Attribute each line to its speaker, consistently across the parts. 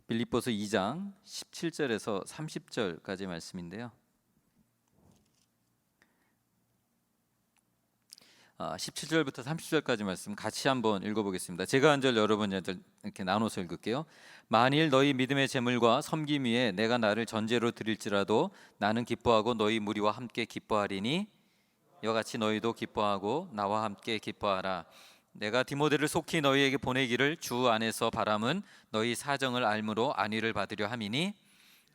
Speaker 1: 빌립보서 2장 17절에서 30절까지 말씀인데요. 17절부터 30절까지 말씀 같이 한번 읽어보겠습니다. 제가 한 절 여러분 한 절 이렇게 나눠서 읽을게요. 만일 너희 믿음의 제물과 섬김 위에 내가 나를 전제로 드릴지라도 나는 기뻐하고 너희 무리와 함께 기뻐하리니 이와 같이 너희도 기뻐하고 나와 함께 기뻐하라. 내가 디모데를 속히 너희에게 보내기를 주 안에서 바람은 너희 사정을 알므로 안위를 받으려 함이니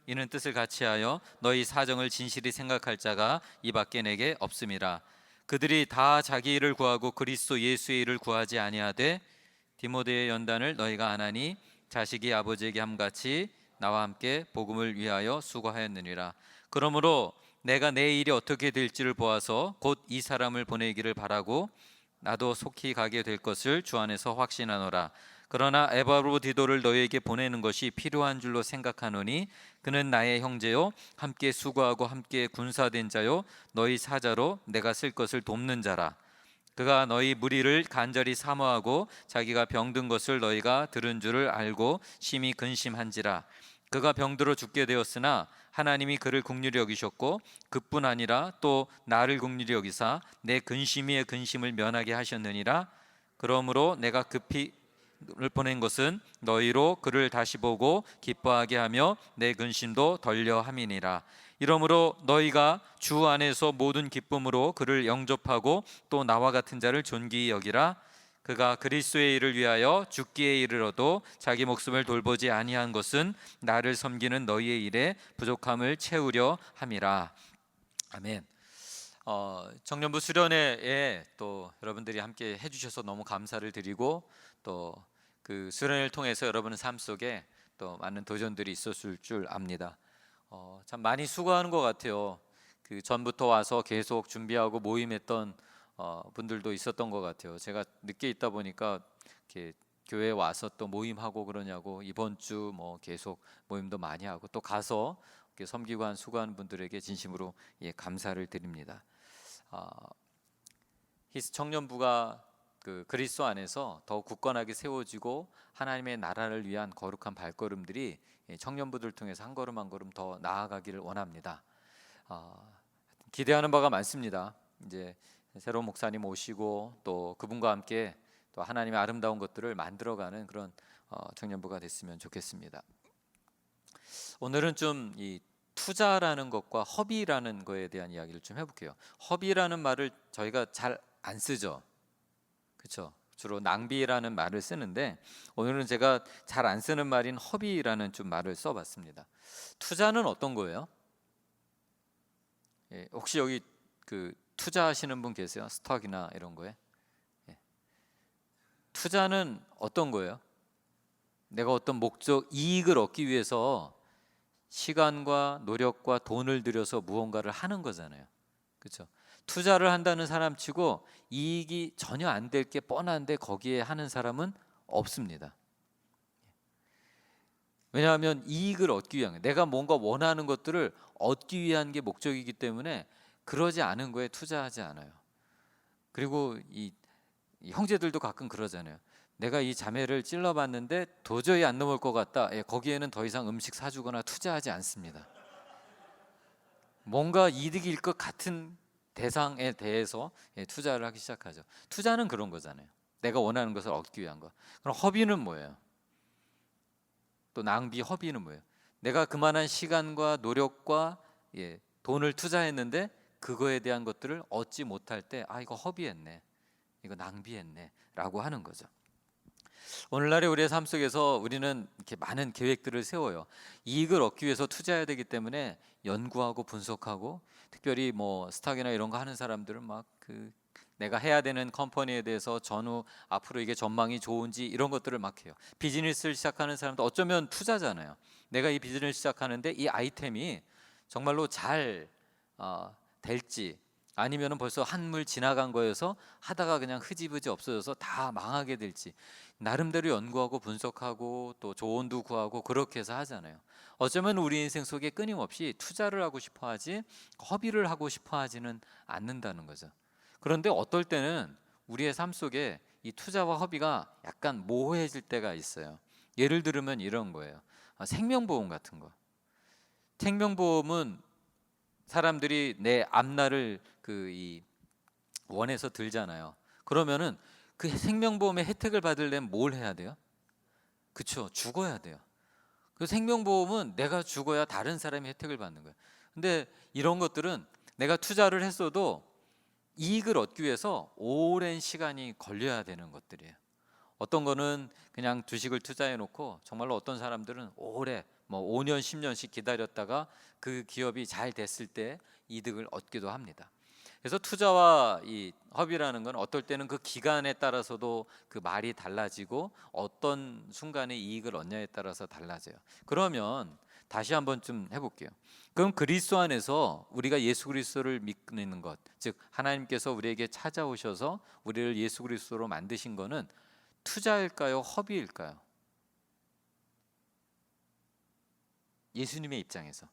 Speaker 1: 이는 뜻을 같이하여 너희 사정을 진실히 생각할 자가 이 밖에 내게 없음이라. 그들이 다 자기 일을 구하고 그리스도 예수의 일을 구하지 아니하되 디모데의 연단을 너희가 안 하니 자식이 아버지에게 함같이 나와 함께 복음을 위하여 수고하였느니라. 그러므로 내가 내 일이 어떻게 될지를 보아서 곧 이 사람을 보내기를 바라고 나도 속히 가게 될 것을 주 안에서 확신하노라. 그러나 에바브로디도를 너희에게 보내는 것이 필요한 줄로 생각하노니 그는 나의 형제요 함께 수고하고 함께 군사된 자요 너희 사자로 내가 쓸 것을 돕는 자라. 그가 너희 무리를 간절히 사모하고 자기가 병든 것을 너희가 들은 줄을 알고 심히 근심한지라. 그가 병들어 죽게 되었으나 하나님이 그를 긍휼히 여기셨고 그뿐 아니라 또 나를 긍휼히 여기사 내 근심 위에 근심을 면하게 하셨느니라. 그러므로 내가 급히 를 보낸 것은 너희로 그를 다시 보고 기뻐하게 하며 내 근심도 덜려 함이니라. 이러므로 너희가 주 안에서 모든 기쁨으로 그를 영접하고 또 나와 같은 자를 존귀히 여기라. 그가 그리스도의 일을 위하여 죽기에 이르러도 자기 목숨을 돌보지 아니한 것은 나를 섬기는 너희의 일에 부족함을 채우려 함이라. 아멘. 청년부 수련회에 또 여러분들이 함께 해주셔서 너무 감사를 드리고 또 그 수련회를 통해서 여러분의 삶 속에 또 많은 도전들이 있었을 줄 압니다. 참 많이 수고하는 것 같아요. 그 전부터 와서 계속 준비하고 모임했던 분들도 있었던 것 같아요. 제가 늦게 있다 보니까 이렇게 교회에 와서 또 모임하고 그러냐고 이번 주 뭐 계속 모임도 많이 하고 또 가서 이렇게 섬기고 한 수고하는 분들에게 진심으로 감사를 드립니다. 히스 청년부가 그 그리스도 안에서 더욱 굳건하게 세워지고 하나님의 나라를 위한 거룩한 발걸음들이 청년부들 통해서 한 걸음 한 걸음 더 나아가기를 원합니다. 기대하는 바가 많습니다. 이제 새로운 목사님 오시고 또 그분과 함께 또 하나님의 아름다운 것들을 만들어가는 그런 청년부가 됐으면 좋겠습니다. 오늘은 좀 이 투자라는 것과 허비라는 거에 대한 이야기를 좀 해볼게요. 허비라는 말을 저희가 잘 안 쓰죠. 그렇죠? 주로 낭비라는 말을 쓰는데 오늘은 제가 잘 안 쓰는 말인 허비라는 좀 말을 써봤습니다. 투자는 어떤 거예요? 혹시 여기 그 투자하시는 분 계세요? 스톡이나 이런 거에? 투자는 어떤 거예요? 내가 어떤 목적, 이익을 얻기 위해서 시간과 노력과 돈을 들여서 무언가를 하는 거잖아요. 그렇죠? 투자를 한다는 사람치고 이익이 전혀 안 될 게 뻔한데 거기에 하는 사람은 없습니다. 왜냐하면 이익을 얻기 위한 거예요. 내가 뭔가 원하는 것들을 얻기 위한 게 목적이기 때문에 그러지 않은 거에 투자하지 않아요. 그리고 이 형제들도 가끔 그러잖아요. 내가 이 자매를 찔러봤는데 도저히 안 넘을 것 같다. 거기에는 더 이상 음식 사주거나 투자하지 않습니다. 뭔가 이득일 것 같은 대상에 대해서 투자를 하기 시작하죠. 투자는 그런 거잖아요. 내가 원하는 것을 얻기 위한 거. 그럼 허비는 뭐예요? 또 낭비, 허비는 뭐예요? 내가 그만한 시간과 노력과 돈을 투자했는데 그거에 대한 것들을 얻지 못할 때 이거 허비했네, 이거 낭비했네 라고 하는 거죠. 오늘날의 우리의 삶 속에서 우리는 이렇게 많은 계획들을 세워요. 이익을 얻기 위해서 투자해야 되기 때문에 연구하고 분석하고, 특별히 뭐 스탁이나 이런 거 하는 사람들은 막 그 내가 해야 되는 컴퍼니에 대해서 전후 앞으로 이게 전망이 좋은지 이런 것들을 막 해요. 비즈니스를 시작하는 사람도 어쩌면 투자잖아요. 내가 이 비즈니스를 시작하는데 이 아이템이 정말로 잘 될지, 아니면은 벌써 한물 지나간 거여서 하다가 그냥 흐지부지 없어져서 다 망하게 될지 나름대로 연구하고 분석하고 또 조언도 구하고 그렇게 해서 하잖아요. 어쩌면 우리 인생 속에 끊임없이 투자를 하고 싶어 하지 허비를 하고 싶어 하지는 않는다는 거죠. 그런데 어떨 때는 우리의 삶 속에 이 투자와 허비가 약간 모호해질 때가 있어요. 예를 들면 이런 거예요. 생명보험 같은 거. 생명보험은 사람들이 내 앞날을 이 원해서 들잖아요. 그러면은 그 생명보험의 혜택을 받으려면 뭘 해야 돼요? 그쵸, 죽어야 돼요. 그 생명보험은 내가 죽어야 다른 사람이 혜택을 받는 거예요. 근데 이런 것들은 내가 투자를 했어도 이익을 얻기 위해서 오랜 시간이 걸려야 되는 것들이에요. 어떤 거는 그냥 주식을 투자해 놓고 정말로 어떤 사람들은 오래 5년 10년씩 기다렸다가 그 기업이 잘 됐을 때 이득을 얻기도 합니다. 그래서 투자와 이 허비라는 건 어떨 때는 그 기간에 따라서도 그 말이 달라지고 어떤 순간에 이익을 얻냐에 따라서 달라져요. 그러면 다시 한번 좀 해볼게요. 그럼 그리스도 안에서 우리가 예수 그리스도를 믿는 것, 즉 하나님께서 우리에게 찾아오셔서 우리를 예수 그리스도로 만드신 거는 투자일까요? 허비일까요? 예수님의 입장에서.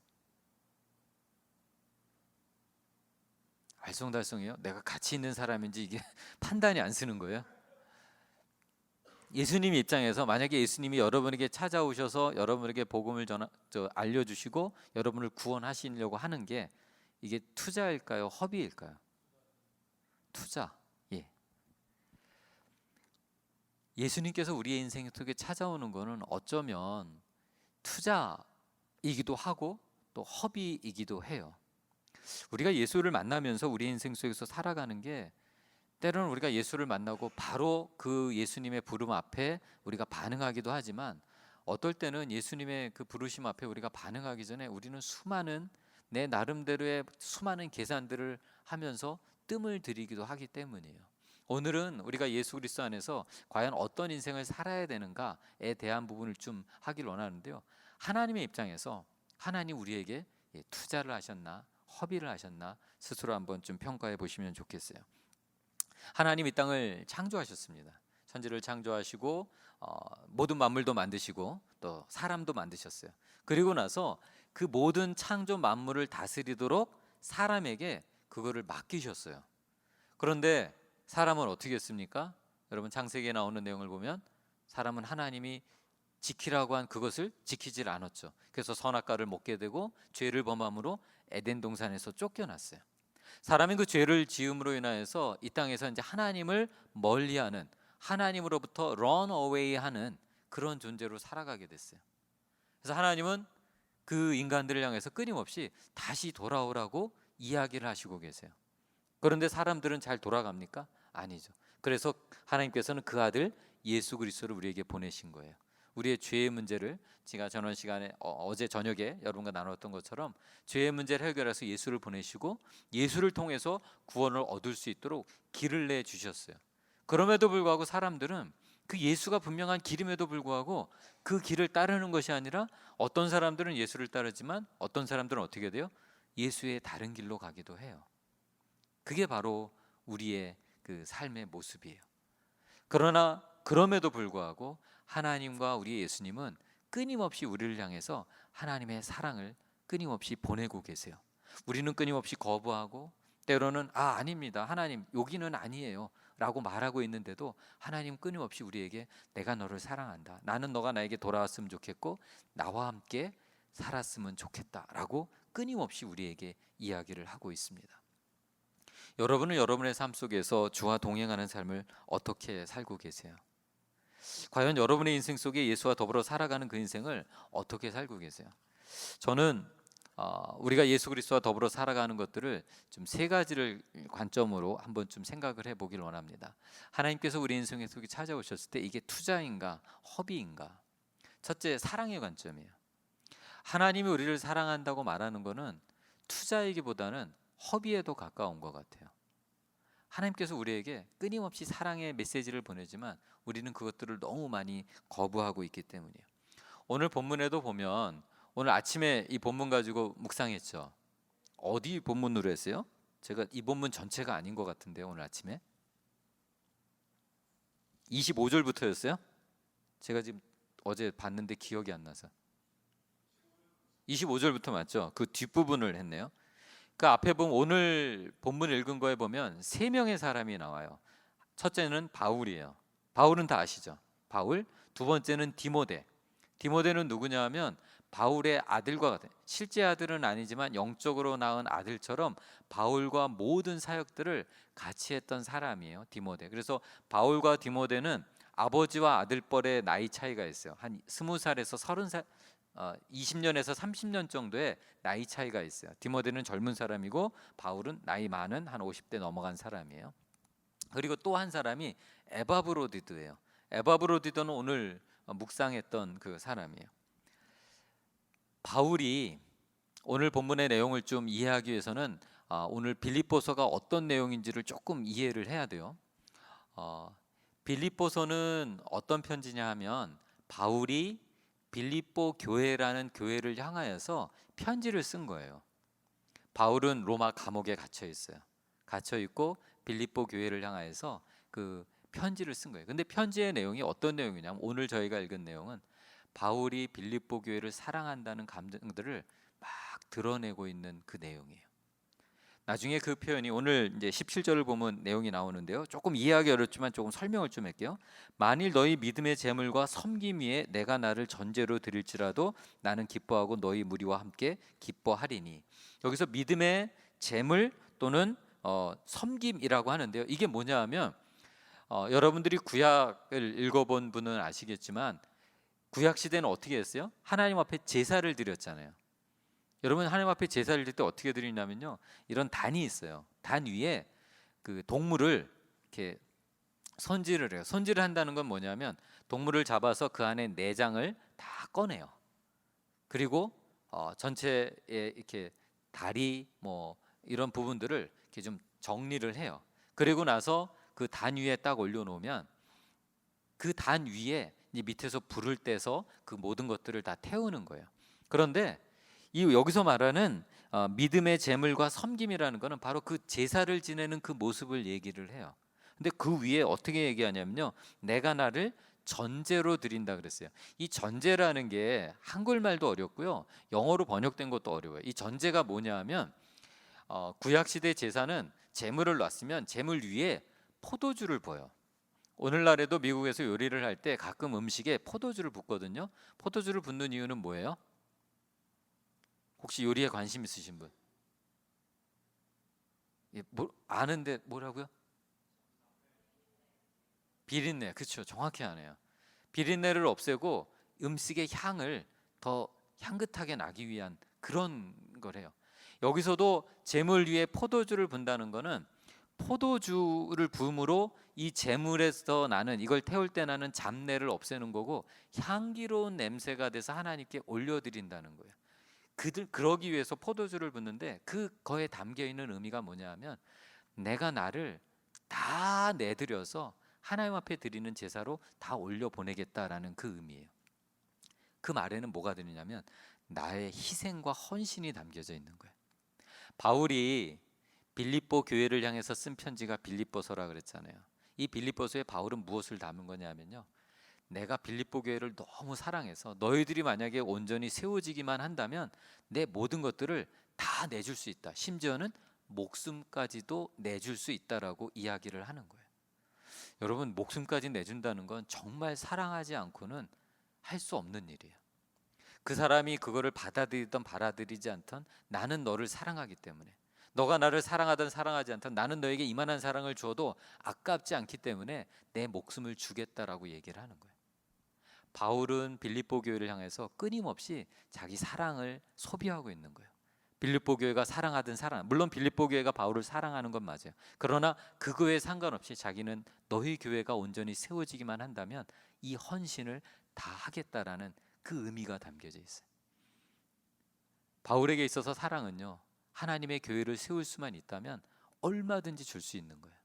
Speaker 1: 알쏭달쏭이요? 내가 가치 있는 사람인지 이게 판단이 안 쓰는 거예요. 예수님 입장에서 만약에 예수님이 여러분에게 찾아오셔서 여러분에게 복음을 알려주시고 여러분을 구원하시려고 하는 게 이게 투자일까요? 허비일까요? 투자. 예. 예수님께서 우리의 인생 속에 찾아오는 거는 어쩌면 투자이기도 하고 또 허비이기도 해요. 우리가 예수를 만나면서 우리 인생 속에서 살아가는 게 때로는 우리가 예수를 만나고 바로 그 예수님의 부름 앞에 우리가 반응하기도 하지만 어떨 때는 예수님의 그 부르심 앞에 우리가 반응하기 전에 우리는 수많은 내 나름대로의 수많은 계산들을 하면서 뜸을 들이기도 하기 때문이에요. 오늘은 우리가 예수 그리스도 안에서 과연 어떤 인생을 살아야 되는가에 대한 부분을 좀 하길 원하는데요. 하나님의 입장에서 하나님 우리에게 투자를 하셨나 허비를 하셨나 스스로 한번 좀 평가해 보시면 좋겠어요. 하나님 이 땅을 창조하셨습니다. 천지를 창조하시고 모든 만물도 만드시고 또 사람도 만드셨어요. 그리고 나서 그 모든 창조 만물을 다스리도록 사람에게 그거를 맡기셨어요. 그런데 사람은 어떻게 했습니까? 여러분 창세기에 나오는 내용을 보면 사람은 하나님이 지키라고 한 그것을 지키질 않았죠. 그래서 선악과를 먹게 되고 죄를 범함으로 에덴 동산에서 쫓겨났어요. 사람이 그 죄를 지음으로 인하여서 이 땅에서 이제 하나님을 멀리하는, 하나님으로부터 run away 하는 그런 존재로 살아가게 됐어요. 그래서 하나님은 그 인간들을 향해서 끊임없이 다시 돌아오라고 이야기를 하시고 계세요. 그런데 사람들은 잘 돌아갑니까? 아니죠. 그래서 하나님께서는 그 아들 예수 그리스도를 우리에게 보내신 거예요. 우리의 죄의 문제를 제가 전원 시간에 어제 저녁에 여러분과 나눴던 것처럼 죄의 문제를 해결해서 예수를 보내시고 예수를 통해서 구원을 얻을 수 있도록 길을 내 주셨어요. 그럼에도 불구하고 사람들은 그 예수가 분명한 길임에도 불구하고 그 길을 따르는 것이 아니라 어떤 사람들은 예수를 따르지만 어떤 사람들은 어떻게 돼요? 예수의 다른 길로 가기도 해요. 그게 바로 우리의 그 삶의 모습이에요. 그러나 그럼에도 불구하고 하나님과 우리 예수님은 끊임없이 우리를 향해서 하나님의 사랑을 끊임없이 보내고 계세요. 우리는 끊임없이 거부하고 때로는 아닙니다. 하나님 여기는 아니에요 라고 말하고 있는데도 하나님 끊임없이 우리에게 내가 너를 사랑한다. 나는 너가 나에게 돌아왔으면 좋겠고 나와 함께 살았으면 좋겠다 라고 끊임없이 우리에게 이야기를 하고 있습니다. 여러분은 여러분의 삶 속에서 주와 동행하는 삶을 어떻게 살고 계세요? 과연 여러분의 인생 속에 예수와 더불어 살아가는 그 인생을 어떻게 살고 계세요? 저는 우리가 예수 그리스도와 더불어 살아가는 것들을 좀 세 가지를 관점으로 한번 좀 생각을 해보길 원합니다. 하나님께서 우리 인생 속에 찾아오셨을 때 이게 투자인가 허비인가? 첫째, 사랑의 관점이에요. 하나님이 우리를 사랑한다고 말하는 것은 투자이기보다는 허비에도 가까운 것 같아요. 하나님께서 우리에게 끊임없이 사랑의 메시지를 보내지만 우리는 그것들을 너무 많이 거부하고 있기 때문이에요. 오늘 본문에도 보면 오늘 아침에 이 본문 가지고 묵상했죠. 어디 본문으로 했어요? 제가 이 본문 전체가 아닌 것 같은데요. 오늘 아침에 25절부터였어요? 제가 지금 어제 봤는데 기억이 안 나서 25절부터 맞죠? 그 뒷부분을 했네요. 그 앞에 보면 오늘 본문 읽은 거에 보면 세 명의 사람이 나와요. 첫째는 바울이에요. 바울은 다 아시죠? 바울. 두 번째는 디모데. 디모데는 누구냐 하면 바울의 아들과 같아요. 실제 아들은 아니지만 영적으로 낳은 아들처럼 바울과 모든 사역들을 같이 했던 사람이에요, 디모데. 그래서 바울과 디모데는 아버지와 아들뻘의 나이 차이가 있어요. 한 20살에서 30살, 20년에서 30년 정도의 나이 차이가 있어요. 디모데는 젊은 사람이고 바울은 나이 많은 한 50대 넘어간 사람이에요. 그리고 또 한 사람이 에바브로디도예요. 에바브로디도는 오늘 묵상했던 그 사람이에요. 바울이 오늘 본문의 내용을 좀 이해하기 위해서는 오늘 빌립보서가 어떤 내용인지를 조금 이해를 해야 돼요. 빌립보서는 어떤 편지냐 하면 바울이 빌립보 교회라는 교회를 향하여서 편지를 쓴 거예요. 바울은 로마 감옥에 갇혀 있어요. 갇혀 있고 빌립보 교회를 향하여서 그 편지를 쓴 거예요. 근데 편지의 내용이 어떤 내용이냐면 오늘 저희가 읽은 내용은 바울이 빌립보 교회를 사랑한다는 감정들을 막 드러내고 있는 그 내용이에요. 나중에 그 표현이 오늘 이제 17절을 보면 내용이 나오는데요. 조금 이해하기 어렵지만 조금 설명을 좀 할게요. 만일 너희 믿음의 재물과 섬김 위에 내가 나를 전제로 드릴지라도 나는 기뻐하고 너희 무리와 함께 기뻐하리니. 여기서 믿음의 재물 또는 섬김이라고 하는데요. 이게 뭐냐 하면 여러분들이 구약을 읽어본 분은 아시겠지만 구약 시대는 어떻게 했어요? 하나님 앞에 제사를 드렸잖아요. 여러분 하나님 앞에 제사를 드릴 때 어떻게 드리냐면요, 이런 단이 있어요. 단 위에 그 동물을 이렇게 손질을 해요. 손질을 한다는 건 뭐냐면 동물을 잡아서 그 안에 내장을 다 꺼내요. 그리고 전체에 이렇게 다리 뭐 이런 부분들을 이렇게 좀 정리를 해요. 그리고 나서 그 단 위에 딱 올려놓으면 그 단 위에 이 밑에서 불을 떼서 그 모든 것들을 다 태우는 거예요. 그런데 이 여기서 말하는 믿음의 재물과 섬김이라는 것은 바로 그 제사를 지내는 그 모습을 얘기를 해요. 근데 그 위에 어떻게 얘기하냐면요, 내가 나를 전제로 드린다 그랬어요. 이 전제라는 게 한글말도 어렵고요, 영어로 번역된 것도 어려워요. 이 전제가 뭐냐 하면 구약 시대 제사는 재물을 놨으면 재물 위에 포도주를 부어요. 오늘날에도 미국에서 요리를 할 때 가끔 음식에 포도주를 붓거든요. 포도주를 붓는 이유는 뭐예요? 혹시 요리에 관심 있으신 분? 아는데 뭐라고요? 비린내. 그렇죠. 정확히 아네요. 비린내를 없애고 음식의 향을 더 향긋하게 나기 위한 그런 거래요. 여기서도 재물 위에 포도주를 분다는 거는 포도주를 부음으로 이 재물에서 나는, 이걸 태울 때 나는 잡내를 없애는 거고 향기로운 냄새가 돼서 하나님께 올려드린다는 거예요. 그러기 위해서 포도주를 붓는데 그거에 담겨 있는 의미가 뭐냐 하면 내가 나를 다 내드려서 하나님 앞에 드리는 제사로 다 올려 보내겠다라는 그 의미예요. 그 말에는 뭐가 들리냐면 나의 희생과 헌신이 담겨져 있는 거예요. 바울이 빌립보 교회를 향해서 쓴 편지가 빌립보서라 그랬잖아요. 이 빌립보서에 바울은 무엇을 담은 거냐면요, 내가 빌립보 교회를 너무 사랑해서 너희들이 만약에 온전히 세워지기만 한다면 내 모든 것들을 다 내줄 수 있다. 심지어는 목숨까지도 내줄 수 있다라고 이야기를 하는 거예요. 여러분, 목숨까지 내준다는 건 정말 사랑하지 않고는 할 수 없는 일이에요. 그 사람이 그거를 받아들이든 받아들이지 않든 나는 너를 사랑하기 때문에, 너가 나를 사랑하든 사랑하지 않든 나는 너에게 이만한 사랑을 주어도 아깝지 않기 때문에 내 목숨을 주겠다라고 얘기를 하는 거예요. 바울은 빌립보 교회를 향해서 끊임없이 자기 사랑을 소비하고 있는 거예요. 빌립보 교회가 사랑하든 물론 빌립보 교회가 바울을 사랑하는 건 맞아요. 그러나 그거에 상관없이 자기는 너희 교회가 온전히 세워지기만 한다면 이 헌신을 다 하겠다라는 그 의미가 담겨져 있어요. 바울에게 있어서 사랑은요, 하나님의 교회를 세울 수만 있다면 얼마든지 줄 수 있는 거예요.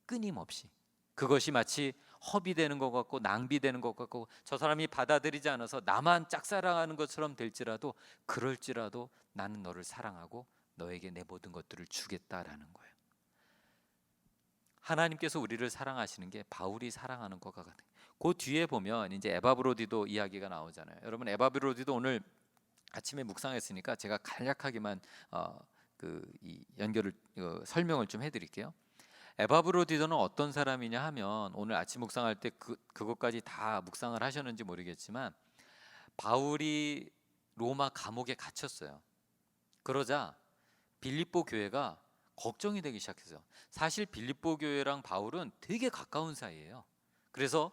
Speaker 1: 끊임없이. 그것이 마치 허비되는 것 같고 낭비되는 것 같고 저 사람이 받아들이지 않아서 나만 짝사랑하는 것처럼 될지라도 그럴지라도 나는 너를 사랑하고 너에게 내 모든 것들을 주겠다라는 거예요. 하나님께서 우리를 사랑하시는 게 바울이 사랑하는 것과 같아요. 그 뒤에 보면 이제 에바브로디도 이야기가 나오잖아요. 여러분, 에바브로디도 오늘 아침에 묵상했으니까 제가 간략하게만 이 연결을 설명을 좀 해드릴게요. 에바브로디도는 어떤 사람이냐 하면 오늘 아침 묵상할 때 그것까지 다 묵상을 하셨는지 모르겠지만 바울이 로마 감옥에 갇혔어요. 그러자 빌립보 교회가 걱정이 되기 시작했어요. 사실 빌립보 교회랑 바울은 되게 가까운 사이예요. 그래서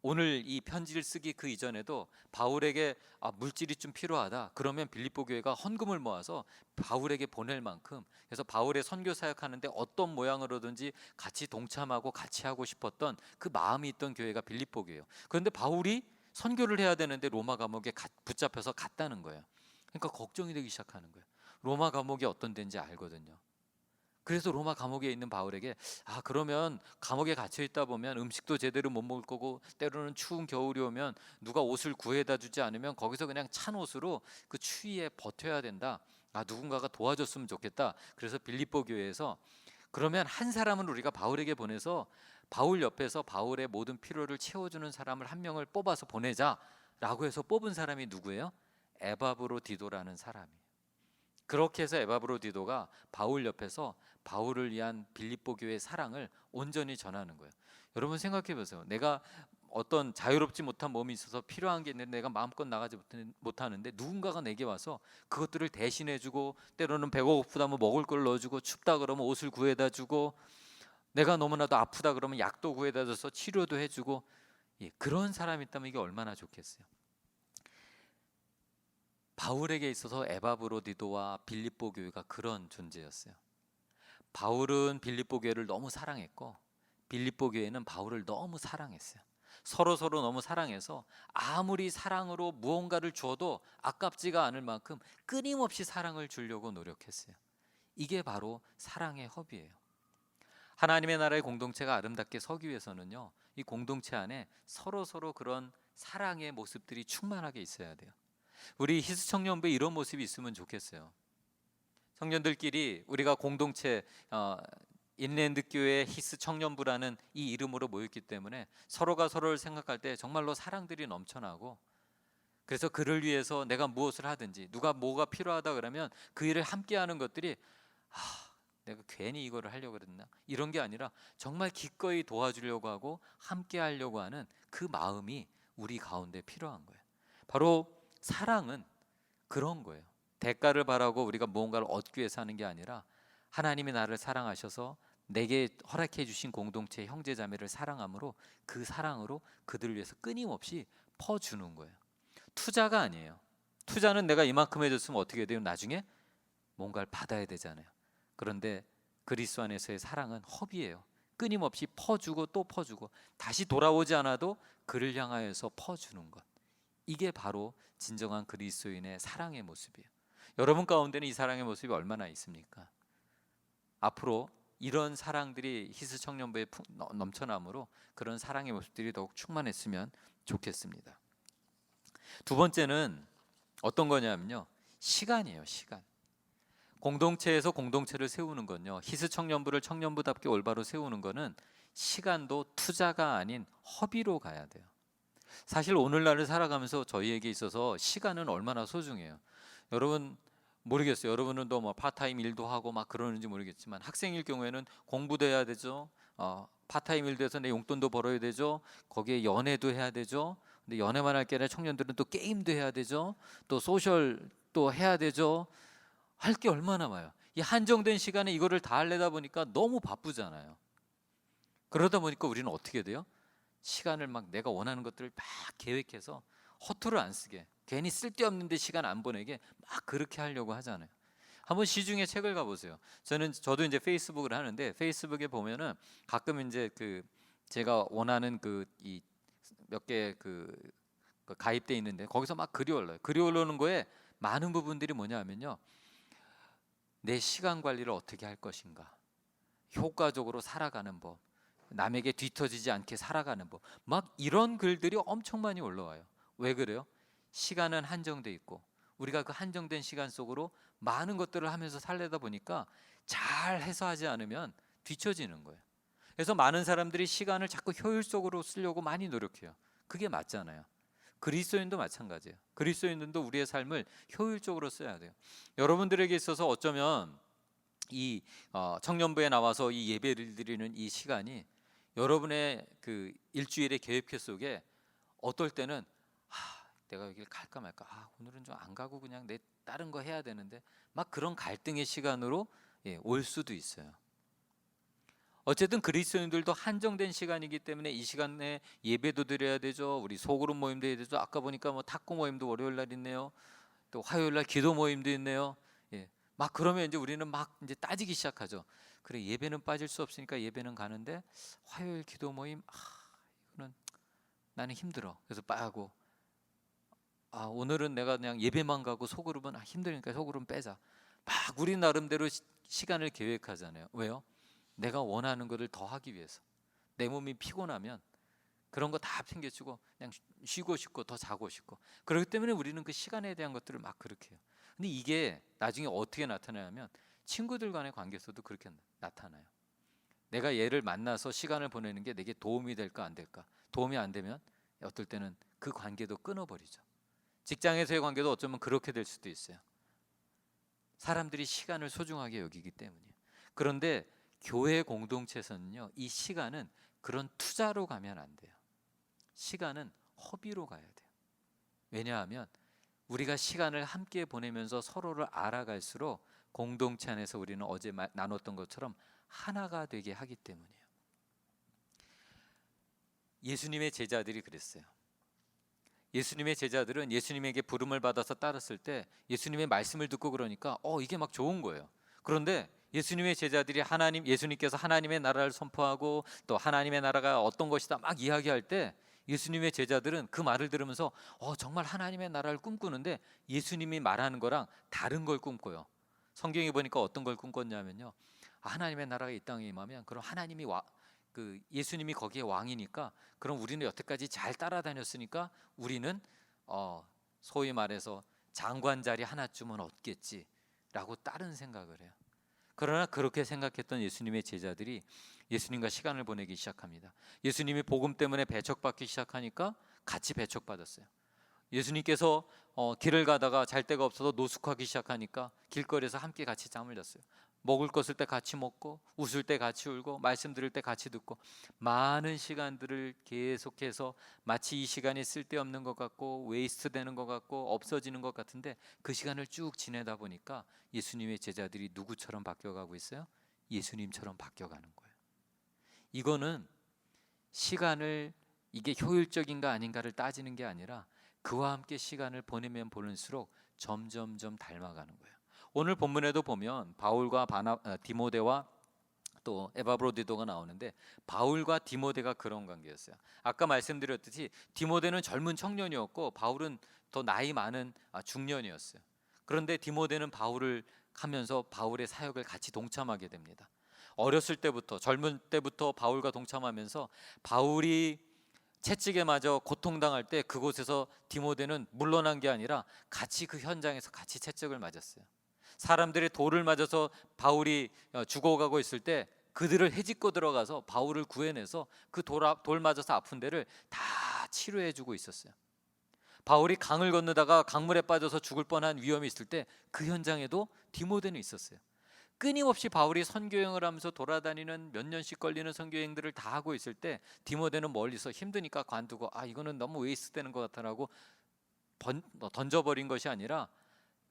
Speaker 1: 오늘 이 편지를 쓰기 그 이전에도 바울에게 물질이 좀 필요하다. 그러면 빌립보 교회가 헌금을 모아서 바울에게 보낼 만큼, 그래서 바울의 선교 사역하는데 어떤 모양으로든지 같이 동참하고 같이 하고 싶었던 그 마음이 있던 교회가 빌립보 교회예요. 그런데 바울이 선교를 해야 되는데 로마 감옥에 붙잡혀서 갔다는 거예요. 그러니까 걱정이 되기 시작하는 거예요. 로마 감옥이 어떤 데인지 알거든요. 그래서 로마 감옥에 있는 바울에게 그러면 감옥에 갇혀 있다 보면 음식도 제대로 못 먹을 거고, 때로는 추운 겨울이 오면 누가 옷을 구해다 주지 않으면 거기서 그냥 찬 옷으로 그 추위에 버텨야 된다. 누군가가 도와줬으면 좋겠다. 그래서 빌립보 교회에서 그러면 한 사람은 우리가 바울에게 보내서 바울 옆에서 바울의 모든 필요를 채워주는 사람을 한 명을 뽑아서 보내자라고 해서 뽑은 사람이 누구예요? 에바브로디도라는 사람이에요. 그렇게 해서 에바브로디도가 바울 옆에서 바울을 위한 빌립보 교회의 사랑을 온전히 전하는 거예요. 여러분 생각해 보세요. 내가 어떤 자유롭지 못한 몸이 있어서 필요한 게 있는데 내가 마음껏 나가지 못하는데 누군가가 내게 와서 그것들을 대신해주고, 때로는 배가 고프다면 먹을 걸 넣어주고, 춥다 그러면 옷을 구해다 주고, 내가 너무나도 아프다 그러면 약도 구해다 줘서 치료도 해주고, 그런 사람이 있다면 이게 얼마나 좋겠어요. 바울에게 있어서 에바브로디도와 빌립보 교회가 그런 존재였어요. 바울은 빌립보 교회를 너무 사랑했고 빌립보 교회는 바울을 너무 사랑했어요. 서로 너무 사랑해서 아무리 사랑으로 무언가를 줘도 아깝지가 않을 만큼 끊임없이 사랑을 주려고 노력했어요. 이게 바로 사랑의 허비예요. 하나님의 나라의 공동체가 아름답게 서기 위해서는요, 이 공동체 안에 서로 그런 사랑의 모습들이 충만하게 있어야 돼요. 우리 희스 청년부에 이런 모습이 있으면 좋겠어요. 청년들끼리 우리가 공동체 인랜드 교회 희스 청년부라는 이 이름으로 모였기 때문에 서로가 서로를 생각할 때 정말로 사랑들이 넘쳐나고, 그래서 그를 위해서 내가 무엇을 하든지 누가 뭐가 필요하다 그러면 그 일을 함께 하는 것들이 내가 괜히 이거를 하려고 그랬나, 이런 게 아니라 정말 기꺼이 도와주려고 하고 함께 하려고 하는 그 마음이 우리 가운데 필요한 거예요. 바로 사랑은 그런 거예요. 대가를 바라고 우리가 무언가를 얻기 위해서 하는 게 아니라 하나님이 나를 사랑하셔서 내게 허락해 주신 공동체 형제자매를 사랑함으로 그 사랑으로 그들을 위해서 끊임없이 퍼주는 거예요. 투자가 아니에요. 투자는 내가 이만큼 해줬으면 어떻게 돼요? 나중에 뭔가를 받아야 되잖아요. 그런데 그리스도 안에서의 사랑은 허비예요. 끊임없이 퍼주고 또 퍼주고 다시 돌아오지 않아도 그를 향하여서 퍼주는 것. 이게 바로 진정한 그리스도인의 사랑의 모습이에요. 여러분 가운데는 이 사랑의 모습이 얼마나 있습니까? 앞으로 이런 사랑들이 희스 청년부에 넘쳐나므로 그런 사랑의 모습들이 더욱 충만했으면 좋겠습니다. 두 번째는 어떤 거냐면요, 시간이에요. 시간. 공동체에서 공동체를 세우는 건요, 희스 청년부를 청년부답게 올바로 세우는 거는 시간도 투자가 아닌 허비로 가야 돼요. 사실 오늘날을 살아가면서 저희에게 있어서 시간은 얼마나 소중해요. 여러분 모르겠어요. 여러분은 또 뭐 파타임 일도 하고 막 그러는지 모르겠지만 학생일 경우에는 공부도 해야 되죠. 파타임 일도 해서 내 용돈도 벌어야 되죠. 거기에 연애도 해야 되죠. 근데 연애만 할 게 아니라 청년들은 또 게임도 해야 되죠. 또 소셜 또 해야 되죠. 할 게 얼마나 많아요. 이 한정된 시간에 이거를 다 하려다 보니까 너무 바쁘잖아요. 그러다 보니까 우리는 어떻게 돼요? 시간을 막 내가 원하는 것들을 막 계획해서 허투루 안 쓰게, 괜히 쓸데없는데 시간 안 보내게 막 그렇게 하려고 하잖아요. 한번 시중에 책을 가보세요. 저도 이제 페이스북을 하는데 페이스북에 보면은 가끔 이제 제가 원하는 이 몇 개 가입돼 있는데 거기서 막 글이 올라요. 글이 올라오는 거에 많은 부분들이 뭐냐면요, 내 시간 관리를 어떻게 할 것인가, 효과적으로 살아가는 법, 남에게 뒤처지지 않게 살아가는 법, 막 이런 글들이 엄청 많이 올라와요. 왜 그래요? 시간은 한정돼 있고 우리가 그 한정된 시간 속으로 많은 것들을 하면서 살려다 보니까 잘 해서 하지 않으면 뒤처지는 거예요. 그래서 많은 사람들이 시간을 자꾸 효율적으로 쓰려고 많이 노력해요. 그게 맞잖아요. 그리스도인도 마찬가지예요. 그리스도인들도 우리의 삶을 효율적으로 써야 돼요. 여러분들에게 있어서 어쩌면 이 청년부에 나와서 이 예배를 드리는 이 시간이 여러분의 그 일주일의 계획표 속에 어떨 때는 내가 여기를 갈까 말까, 오늘은 좀 안 가고 그냥 내 다른 거 해야 되는데, 막 그런 갈등의 시간으로 올 수도 있어요. 어쨌든 그리스도인들도 한정된 시간이기 때문에 이 시간에 예배도 드려야 되죠. 우리 소그룹 모임도 해야 되죠. 아까 보니까 뭐 탁구 모임도 월요일 날 있네요. 또 화요일 날 기도 모임도 있네요. 막 그러면 이제 우리는 막 이제 따지기 시작하죠. 그래, 예배는 빠질 수 없으니까 예배는 가는데 화요일 기도 모임, 이거는 나는 힘들어. 그래서 빠하고, 오늘은 내가 그냥 예배만 가고 소그룹은 힘드니까 소그룹 빼자. 막 우리 나름대로 시간을 계획하잖아요. 왜요? 내가 원하는 것을 더 하기 위해서. 내 몸이 피곤하면 그런 거 다 챙겨주고 그냥 쉬고 싶고 더 자고 싶고, 그렇기 때문에 우리는 그 시간에 대한 것들을 막 그렇게 해요. 근데 이게 나중에 어떻게 나타나냐면 친구들 간의 관계에서도 그렇게 나타나요. 내가 얘를 만나서 시간을 보내는 게 내게 도움이 될까 안 될까. 도움이 안 되면 어떨 때는 그 관계도 끊어버리죠. 직장에서의 관계도 어쩌면 그렇게 될 수도 있어요. 사람들이 시간을 소중하게 여기기 때문이에요. 그런데 교회 공동체에서는요, 이 시간은 그런 투자로 가면 안 돼요. 시간은 허비로 가야 돼요. 왜냐하면 우리가 시간을 함께 보내면서 서로를 알아갈수록 공동체 안에서 우리는 어제 나눴던 것처럼 하나가 되게 하기 때문이에요. 예수님의 제자들이 그랬어요. 예수님의 제자들은 예수님에게 부름을 받아서 따랐을 때 예수님의 말씀을 듣고 그러니까 이게 막 좋은 거예요. 그런데 예수님의 제자들이 예수님께서 하나님의 나라를 선포하고 또 하나님의 나라가 어떤 것이다 막 이야기할 때 예수님의 제자들은 그 말을 들으면서 정말 하나님의 나라를 꿈꾸는데 예수님이 말하는 거랑 다른 걸 꿈꿔요. 성경에 보니까 어떤 걸 꿈꿨냐면요, 하나님의 나라가 이 땅에 임하면 그럼 예수님이 거기에 왕이니까 그럼 우리는 여태까지 잘 따라다녔으니까 우리는 소위 말해서 장관 자리 하나쯤은 얻겠지라고 다른 생각을 해요. 그러나 그렇게 생각했던 예수님의 제자들이 예수님과 시간을 보내기 시작합니다. 예수님이 복음 때문에 배척받기 시작하니까 같이 배척받았어요. 예수님께서 길을 가다가 잘 데가 없어서 노숙하기 시작하니까 길거리에서 함께 같이 잠을 잤어요. 먹을 것을 때 같이 먹고, 웃을 때 같이 울고, 말씀 들을 때 같이 듣고, 많은 시간들을 계속해서 마치 이 시간이 쓸데없는 것 같고 웨이스트 되는 것 같고 없어지는 것 같은데 그 시간을 쭉 지내다 보니까 예수님의 제자들이 누구처럼 바뀌어가고 있어요? 예수님처럼 바뀌어가는 거예요. 이거는 시간을 이게 효율적인가 아닌가를 따지는 게 아니라 그와 함께 시간을 보내면 보낼수록 점점점 닮아가는 거예요. 오늘 본문에도 보면 바울과 디모데와 또 에바브로디도가 나오는데 바울과 디모데가 그런 관계였어요. 아까 말씀드렸듯이 디모데는 젊은 청년이었고 바울은 더 나이 많은 중년이었어요. 그런데 디모데는 바울을 하면서 바울의 사역을 같이 동참하게 됩니다. 어렸을 때부터, 젊은 때부터 바울과 동참하면서 바울이 채찍에 맞아 고통당할 때 그곳에서 디모데는 물러난 게 아니라 같이 그 현장에서 같이 채찍을 맞았어요. 사람들이 돌을 맞아서 바울이 죽어가고 있을 때 그들을 헤집고 들어가서 바울을 구해내서 그 돌 맞아서 아픈 데를 다 치료해주고 있었어요. 바울이 강을 건너다가 강물에 빠져서 죽을 뻔한 위험이 있을 때 그 현장에도 디모데는 있었어요. 끊임없이 바울이 선교행을 하면서 돌아다니는 몇 년씩 걸리는 선교행들을 다 하고 있을 때 디모데는 멀리서 힘드니까 관두고 이거는 너무 웨이스트 되는 것 같다라고 던져버린 것이 아니라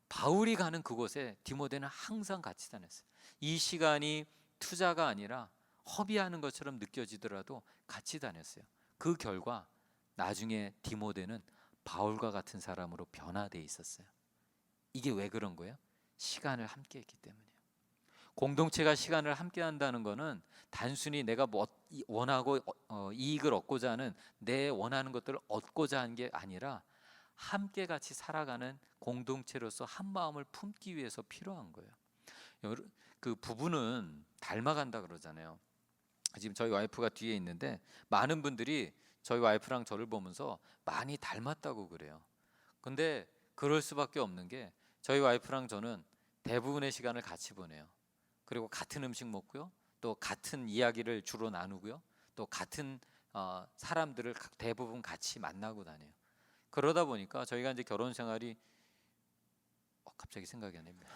Speaker 1: 바울이 가는 그곳에 디모데는 항상 같이 다녔어요. 이 시간이 투자가 아니라 허비하는 것처럼 느껴지더라도 같이 다녔어요. 그 결과 나중에 디모데는 바울과 같은 사람으로 변화되어 있었어요. 이게 왜 그런 거예요? 시간을 함께 했기 때문이에요. 공동체가 시간을 함께 한다는 것은 단순히 내가 원하고 이익을 얻고자 하는 내 원하는 것들을 얻고자 하는 게 아니라 함께 같이 살아가는 공동체로서 한 마음을 품기 위해서 필요한 거예요. 그 부부는 닮아간다 그러잖아요. 지금 저희 와이프가 뒤에 있는데 많은 분들이 저희 와이프랑 저를 보면서 많이 닮았다고 그래요. 근데 그럴 수밖에 없는 게 저희 와이프랑 저는 대부분의 시간을 같이 보내요. 그리고 같은 음식 먹고요, 또 같은 이야기를 주로 나누고요, 또 같은 사람들을 대부분 같이 만나고 다녀요. 그러다 보니까 저희가 이제 결혼 생활이 갑자기 생각이 안 납니다.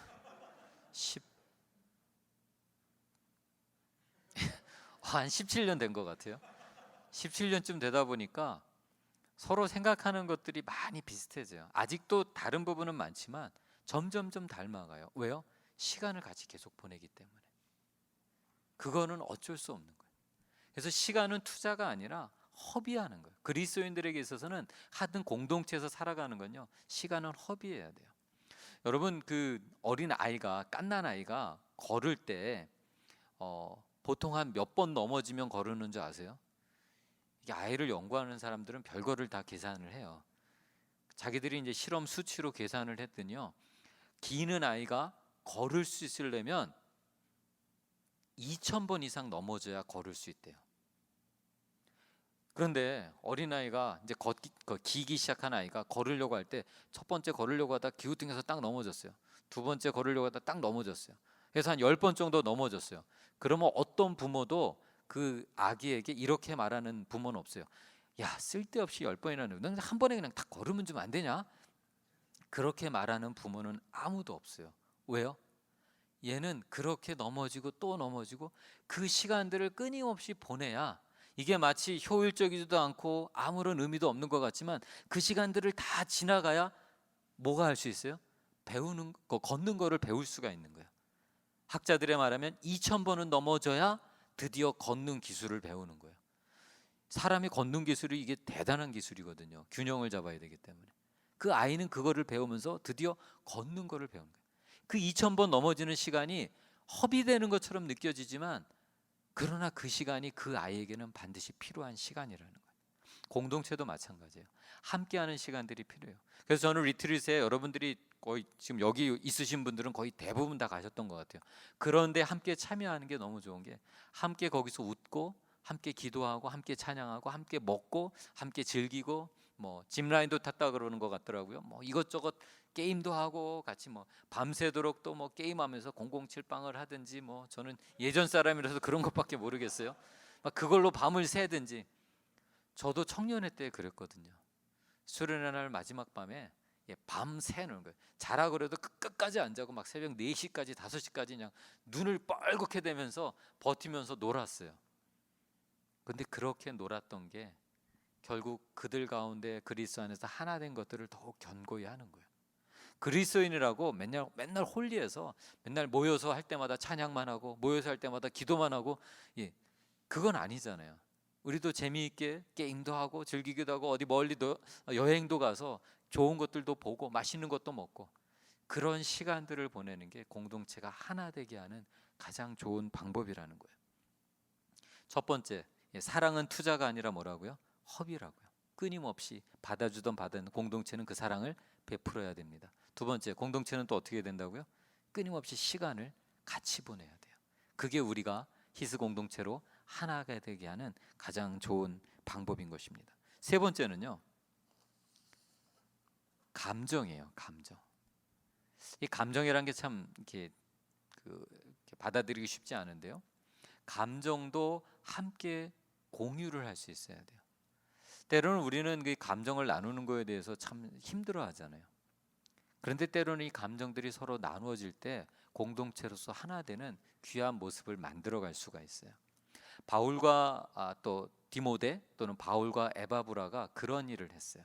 Speaker 1: 한 17년 된 것 같아요. 17년쯤 되다 보니까 서로 생각하는 것들이 많이 비슷해져요. 아직도 다른 부분은 많지만 점점점 닮아가요. 왜요? 시간을 같이 계속 보내기 때문에. 그거는 어쩔 수 없는 거예요. 그래서 시간은 투자가 아니라 허비하는 거예요. 그리스도인들에게 있어서는 하든 공동체에서 살아가는 건요, 시간은 허비해야 돼요. 여러분, 그 어린 아이가, 갓난 아이가 걸을 때 보통 한 몇 번 넘어지면 걸으는 줄 아세요? 이게 아이를 연구하는 사람들은 별거를 다 계산을 해요. 자기들이 이제 실험 수치로 계산을 했더니요, 기는 아이가 걸을 수 있으려면 2,000번 이상 넘어져야 걸을 수 있대요. 그런데 어린아이가 이제 기기 시작한 아이가 걸으려고 할 때 첫 번째 걸으려고 하다 기우뚱해서 딱 넘어졌어요. 두 번째 걸으려고 하다 딱 넘어졌어요. 그래서 한 10번 정도 넘어졌어요. 그러면 어떤 부모도 그 아기에게 이렇게 말하는 부모는 없어요. 야, 쓸데없이 10번이나 너는 한 번에 그냥 딱 걸으면 좀 안 되냐? 그렇게 말하는 부모는 아무도 없어요. 왜요? 얘는 그렇게 넘어지고 또 넘어지고 그 시간들을 끊임없이 보내야, 이게 마치 효율적이지도 않고 아무런 의미도 없는 것 같지만 그 시간들을 다 지나가야 뭐가 할 수 있어요? 배우는 거, 걷는 거를 배울 수가 있는 거예요. 학자들의 말하면 2,000번은 넘어져야 드디어 걷는 기술을 배우는 거예요. 사람이 걷는 기술이 이게 대단한 기술이거든요. 균형을 잡아야 되기 때문에. 그 아이는 그거를 배우면서 드디어 걷는 거를 배운 거예요. 그 2,000번 넘어지는 시간이 허비되는 것처럼 느껴지지만, 그러나 그 시간이 그 아이에게는 반드시 필요한 시간이라는 거예요. 공동체도 마찬가지예요. 함께하는 시간들이 필요해요. 그래서 저는 리트릿에 여러분들이 거의 지금 여기 있으신 분들은 거의 대부분 다 가셨던 것 같아요. 그런데 함께 참여하는 게 너무 좋은 게, 함께 거기서 웃고 함께 기도하고 함께 찬양하고 함께 먹고 함께 즐기고, 뭐 짚라인도 탔다 그러는 것 같더라고요. 뭐 이것저것 게임도 하고 같이 뭐 밤새도록 또 뭐 게임하면서 007빵을 하든지, 뭐 저는 예전 사람이라서 그런 것밖에 모르겠어요. 막 그걸로 밤을 새든지. 저도 청년회 때 그랬거든요. 수련회 날 마지막 밤에 밤 새는 거예요. 자라 그래도 끝까지 안 자고 막 새벽 4시까지 5시까지 그냥 눈을 뻘겋게 되면서 버티면서 놀았어요. 근데 그렇게 놀았던 게 결국 그들 가운데 그리스도 안에서 하나 된 것들을 더욱 견고히 하는 거예요. 그리스도인이라고 맨날 홀리해서 맨날 모여서 할 때마다 찬양만 하고 모여서 할 때마다 기도만 하고, 그건 아니잖아요. 우리도 재미있게 게임도 하고 즐기기도 하고 어디 멀리도 여행도 가서 좋은 것들도 보고 맛있는 것도 먹고, 그런 시간들을 보내는 게 공동체가 하나 되게 하는 가장 좋은 방법이라는 거예요. 첫 번째, 사랑은 투자가 아니라 뭐라고요? 허비라고요. 끊임없이 받아주던 받은 공동체는 그 사랑을 베풀어야 됩니다. 두 번째, 공동체는 또 어떻게 된다고요? 끊임없이 시간을 같이 보내야 돼요. 그게 우리가 히스 공동체로 하나가 되게 하는 가장 좋은 방법인 것입니다. 세 번째는요, 감정이에요. 감정. 이 감정이란 게 참 이렇게 받아들이기 쉽지 않은데요. 감정도 함께 공유를 할 수 있어야 돼요. 때로는 우리는 그 감정을 나누는 거에 대해서 참 힘들어 하잖아요. 그런데 때로는 이 감정들이 서로 나누어질 때 공동체로서 하나 되는 귀한 모습을 만들어 갈 수가 있어요. 바울과 또 디모데 또는 바울과 에바브라가 그런 일을 했어요.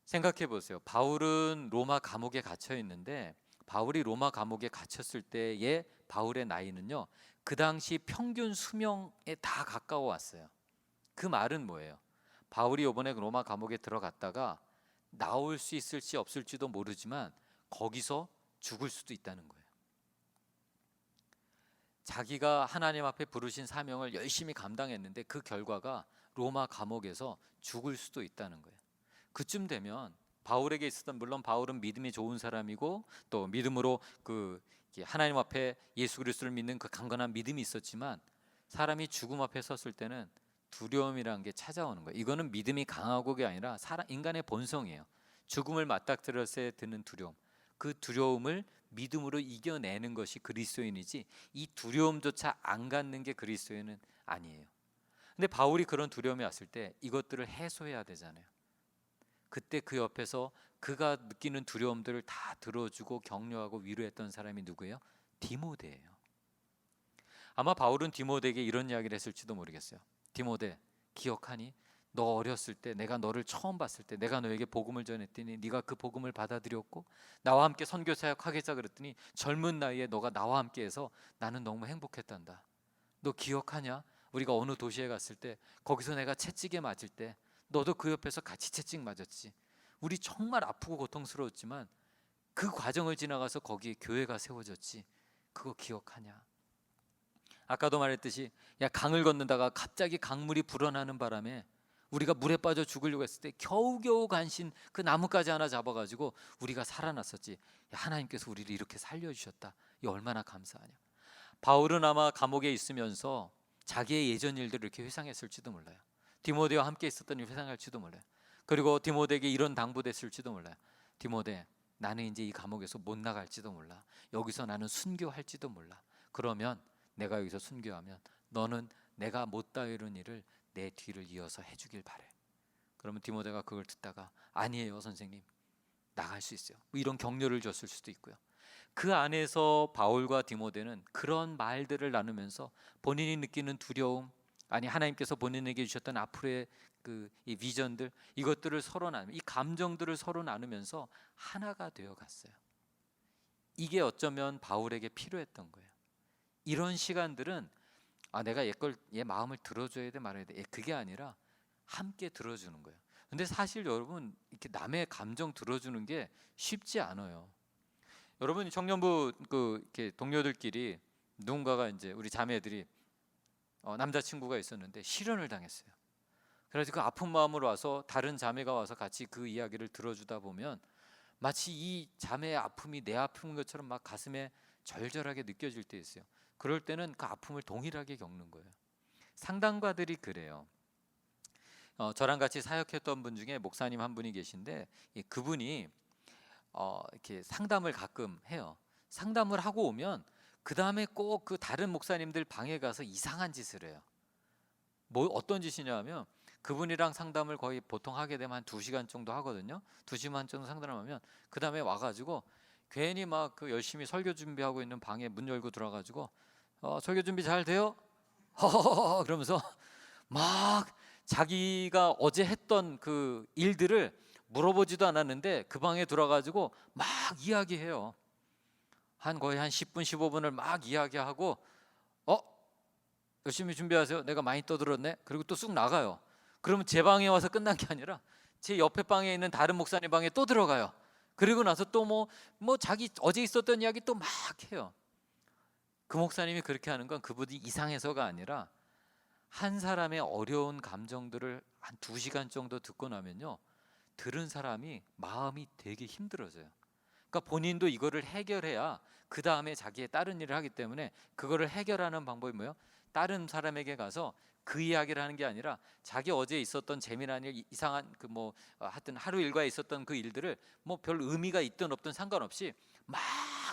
Speaker 1: 생각해 보세요. 바울은 로마 감옥에 갇혀 있는데, 바울이 로마 감옥에 갇혔을 때의 바울의 나이는요, 그 당시 평균 수명에 다 가까워 왔어요. 그 말은 뭐예요? 바울이 이번에 로마 감옥에 들어갔다가 나올 수 있을지 없을지도 모르지만 거기서 죽을 수도 있다는 거예요. 자기가 하나님 앞에 부르신 사명을 열심히 감당했는데 그 결과가 로마 감옥에서 죽을 수도 있다는 거예요. 그쯤 되면 바울에게 있었던, 물론 바울은 믿음이 좋은 사람이고 또 믿음으로 하나님 앞에 예수 그리스도를 믿는 그 강건한 믿음이 있었지만, 사람이 죽음 앞에 섰을 때는 두려움이라는 게 찾아오는 거예요. 이거는 믿음이 강하고가 아니라 인간의 본성이에요. 죽음을 맞닥뜨렸을 때 드는 두려움, 그 두려움을 믿음으로 이겨내는 것이 그리스도인이지, 이 두려움조차 안 갖는 게 그리스도인은 아니에요. 근데 바울이 그런 두려움이 왔을 때 이것들을 해소해야 되잖아요. 그때 그 옆에서 그가 느끼는 두려움들을 다 들어주고 격려하고 위로했던 사람이 누구예요? 디모데예요. 아마 바울은 디모데에게 이런 이야기를 했을지도 모르겠어요. 디모데, 기억하니? 너 어렸을 때 내가 너를 처음 봤을 때 내가 너에게 복음을 전했더니 네가 그 복음을 받아들였고 나와 함께 선교 사역하겠자 그랬더니 젊은 나이에 너가 나와 함께해서 나는 너무 행복했단다. 너 기억하냐? 우리가 어느 도시에 갔을 때 거기서 내가 채찍에 맞을 때 너도 그 옆에서 같이 채찍 맞았지. 우리 정말 아프고 고통스러웠지만 그 과정을 지나가서 거기에 교회가 세워졌지. 그거 기억하냐? 아까도 말했듯이 야 강을 건너다가 갑자기 강물이 불어나는 바람에 우리가 물에 빠져 죽으려고 했을 때 겨우겨우 간신 그 나뭇가지 하나 잡아가지고 우리가 살아났었지. 야, 하나님께서 우리를 이렇게 살려주셨다. 이 얼마나 감사하냐. 바울은 아마 감옥에 있으면서 자기의 예전 일들을 이렇게 회상했을지도 몰라요. 디모데와 함께 있었던 일 회상할지도 몰라요. 그리고 디모데에게 이런 당부됐을지도 몰라요. 디모데, 나는 이제 이 감옥에서 못 나갈지도 몰라. 여기서 나는 순교할지도 몰라. 그러면 내가 여기서 순교하면 너는 내가 못다 이룬 일을 내 뒤를 이어서 해주길 바래. 그러면 디모데가 그걸 듣다가 아니에요 선생님, 나갈 수 있어요. 뭐 이런 격려를 줬을 수도 있고요. 그 안에서 바울과 디모데는 그런 말들을 나누면서 본인이 느끼는 두려움, 아니 하나님께서 본인에게 주셨던 앞으로의 이 비전들, 이것들을 서로 나누, 이 감정들을 서로 나누면서 하나가 되어 갔어요. 이게 어쩌면 바울에게 필요했던 거예요. 이런 시간들은 내가 얘 마음을 들어줘야 돼 말아야 돼, 그게 아니라 함께 들어주는 거예요. 근데 사실 여러분 이렇게 남의 감정 들어주는 게 쉽지 않아요. 여러분 청년부 이렇게 동료들끼리 누군가가 이제 우리 자매들이 남자친구가 있었는데 실연을 당했어요. 그래서 그 아픈 마음으로 와서 다른 자매가 와서 같이 그 이야기를 들어주다 보면 마치 이 자매의 아픔이 내 아픔인 것처럼 막 가슴에 절절하게 느껴질 때 있어요. 그럴 때는 그 아픔을 동일하게 겪는 거예요. 상담가들이 그래요. 저랑 같이 사역했던 분 중에 목사님 한 분이 계신데 그분이 이렇게 상담을 가끔 해요. 상담을 하고 오면 그 다음에 꼭 그 다른 목사님들 방에 가서 이상한 짓을 해요. 뭐 어떤 짓이냐 하면 그분이랑 상담을 거의 보통 하게 되면 한 2시간 정도 하거든요. 2시간 정도 상담을 하면 그 다음에 와가지고 괜히 막 그 열심히 설교 준비하고 있는 방에 문 열고 들어가지고 설교 준비 잘 돼요? 허허허 그러면서 막 자기가 어제 했던 그 일들을 물어보지도 않았는데 그 방에 들어가지고 막 이야기해요. 거의 한 10분 15분을 막 이야기하고 열심히 준비하세요. 내가 많이 떠들었네. 그리고 또 쑥 나가요. 그러면 제 방에 와서 끝난 게 아니라 제 옆에 방에 있는 다른 목사님 방에 또 들어가요. 그리고 나서 또 뭐 자기 어제 있었던 이야기 또 막 해요. 그 목사님이 그렇게 하는 건 그분이 이상해서가 아니라 한 사람의 어려운 감정들을 한 2시간 정도 듣고 나면요, 들은 사람이 마음이 되게 힘들어져요. 그러니까 본인도 이거를 해결해야 그 다음에 자기의 다른 일을 하기 때문에 그거를 해결하는 방법이 뭐예요? 다른 사람에게 가서 그 이야기를 하는 게 아니라 자기 어제 있었던 재미난 일, 이상한 하여튼 하루 일과에 있었던 그 일들을 뭐 별 의미가 있든 없든 상관없이 막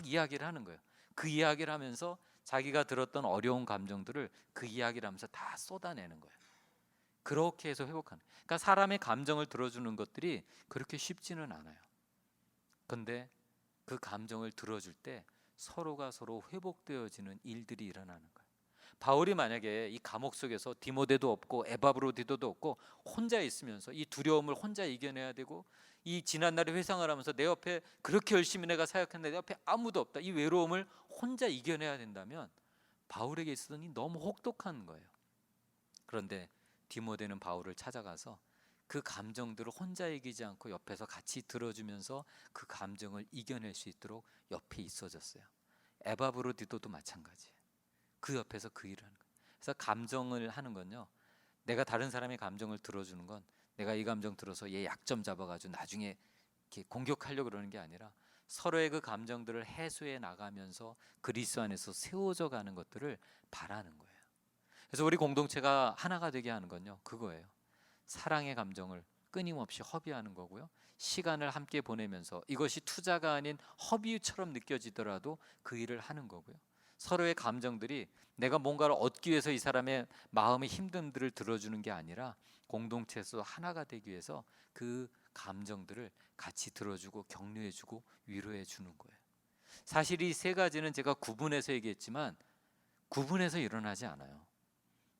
Speaker 1: 이야기를 하는 거예요. 그 이야기를 하면서 자기가 들었던 어려운 감정들을 그 이야기를 하면서 다 쏟아내는 거예요. 그렇게 해서 회복하는. 그러니까 사람의 감정을 들어주는 것들이 그렇게 쉽지는 않아요. 근데 그 감정을 들어줄 때 서로가 서로 회복되어지는 일들이 일어나는 거예요. 바울이 만약에 이 감옥 속에서 디모데도 없고 에바브로디도도 없고 혼자 있으면서 이 두려움을 혼자 이겨내야 되고 이 지난날의 회상을 하면서 내 옆에 그렇게 열심히 내가 사역했는데 내 옆에 아무도 없다, 이 외로움을 혼자 이겨내야 된다면 바울에게 있어서는 너무 혹독한 거예요. 그런데 디모데는 바울을 찾아가서 그 감정들을 혼자 이기지 않고 옆에서 같이 들어주면서 그 감정을 이겨낼 수 있도록 옆에 있어줬어요. 에바브로디도도 마찬가지예요. 그 옆에서 그 일을 하는 거예요. 그래서 감정을 하는 건요, 내가 다른 사람의 감정을 들어주는 건 내가 이 감정 들어서 얘 약점 잡아가지고 나중에 이렇게 공격하려고 그러는 게 아니라 서로의 그 감정들을 해소해 나가면서 그리스도 안에서 세워져 가는 것들을 바라는 거예요. 그래서 우리 공동체가 하나가 되게 하는 건요, 그거예요. 사랑의 감정을 끊임없이 허비하는 거고요, 시간을 함께 보내면서 이것이 투자가 아닌 허비처럼 느껴지더라도 그 일을 하는 거고요, 서로의 감정들이 내가 뭔가를 얻기 위해서 이 사람의 마음의 힘듦들을 들어주는 게 아니라 공동체에서 하나가 되기 위해서 그 감정들을 같이 들어주고 격려해주고 위로해주는 거예요. 사실 이 세 가지는 제가 구분해서 얘기했지만 구분해서 일어나지 않아요.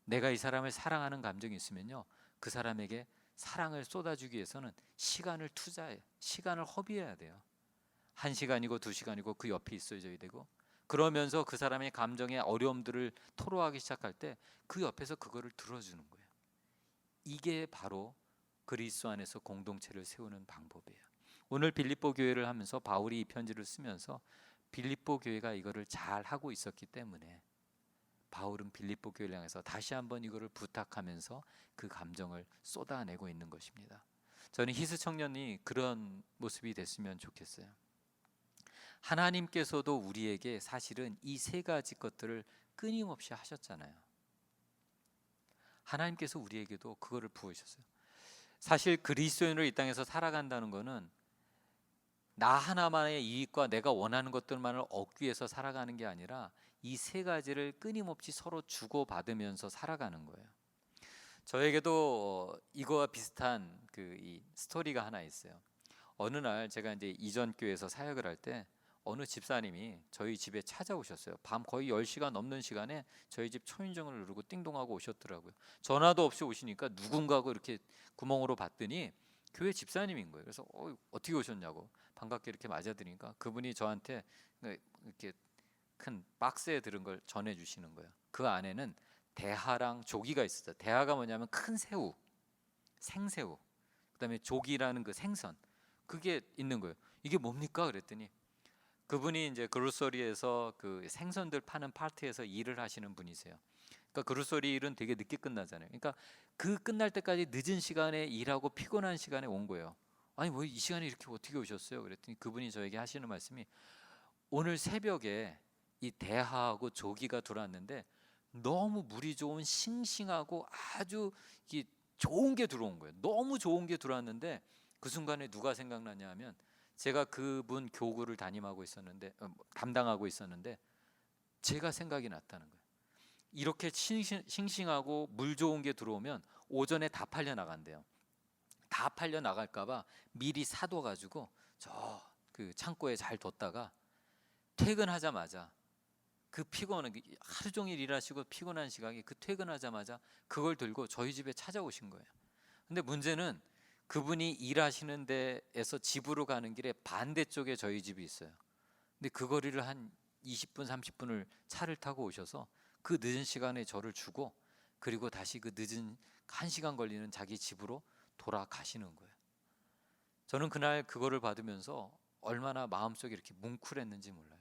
Speaker 1: 내가 이 사람을 사랑하는 감정이 있으면요, 그 사람에게 사랑을 쏟아주기 위해서는 시간을 투자해, 시간을 허비해야 돼요. 1시간이고 2시간이고 그 옆에 있어줘야 되고, 그러면서 그 사람의 감정의 어려움들을 토로하기 시작할 때 그 옆에서 그거를 들어주는 거예요. 이게 바로 그리스도 안에서 공동체를 세우는 방법이에요. 오늘 빌립보 교회를 하면서 바울이 이 편지를 쓰면서 빌립보 교회가 이거를 잘 하고 있었기 때문에 바울은 빌립보 교회를 향해서 다시 한번 이거를 부탁하면서 그 감정을 쏟아내고 있는 것입니다. 저는 희스 청년이 그런 모습이 됐으면 좋겠어요. 하나님께서도 우리에게 사실은 이 세 가지 것들을 끊임없이 하셨잖아요. 하나님께서 우리에게도 그거를 부으셨어요. 사실 그리스도인으로 이 땅에서 살아간다는 것은 나 하나만의 이익과 내가 원하는 것들만을 얻기 위해서 살아가는 게 아니라 이 세 가지를 끊임없이 서로 주고받으면서 살아가는 거예요. 저에게도 이거와 비슷한 이 스토리가 하나 있어요. 어느 날 제가 이제 이전 교회에서 사역을 할 때 어느 집사님이 저희 집에 찾아오셨어요. 밤 거의 10시가 넘는 시간에 저희 집 초인종을 누르고 띵동하고 오셨더라고요. 전화도 없이 오시니까 누군가고 이렇게 구멍으로 봤더니 교회 집사님인 거예요. 그래서 어떻게 오셨냐고 반갑게 이렇게 맞아드리니까 그분이 저한테 이렇게 큰 박스에 들은 걸 전해주시는 거예요. 그 안에는 대하랑 조기가 있었어요. 대하가 뭐냐면 큰 새우, 생새우, 그다음에 조기라는 그 생선, 그게 있는 거예요. 이게 뭡니까? 그랬더니 그분이 이제 그로서리에서 그 생선들 파는 파트에서 일을 하시는 분이세요. 그러니까 그로서리 일은 되게 늦게 끝나잖아요. 그러니까 그 끝날 때까지 늦은 시간에 일하고 피곤한 시간에 온 거예요. 아니 뭐 이 시간에 이렇게 어떻게 오셨어요? 그랬더니 그분이 저에게 하시는 말씀이 오늘 새벽에 이 대하하고 조기가 들어왔는데 너무 물이 좋은 싱싱하고 아주 좋은 게 들어온 거예요. 너무 좋은 게 들어왔는데 그 순간에 누가 생각나냐 하면 제가 그분 교구를 담당하고 있었는데 제가 생각이 났다는 거예요. 이렇게 싱싱하고 물 좋은 게 들어오면 오전에 다 팔려 나간대요. 다 팔려 나갈까봐 미리 사둬가지고 저 그 창고에 잘 뒀다가 퇴근하자마자 그 피곤한 하루 종일 일하시고 피곤한 시각에 그 퇴근하자마자 그걸 들고 저희 집에 찾아오신 거예요. 근데 문제는 그분이 일하시는 데에서 집으로 가는 길에 반대쪽에 저희 집이 있어요. 근데 그 거리를 한 20분 30분을 차를 타고 오셔서 그 늦은 시간에 저를 주고 그리고 다시 그 늦은 1시간 걸리는 자기 집으로 돌아가시는 거예요. 저는 그날 그거를 받으면서 얼마나 마음속에 이렇게 뭉클했는지 몰라요.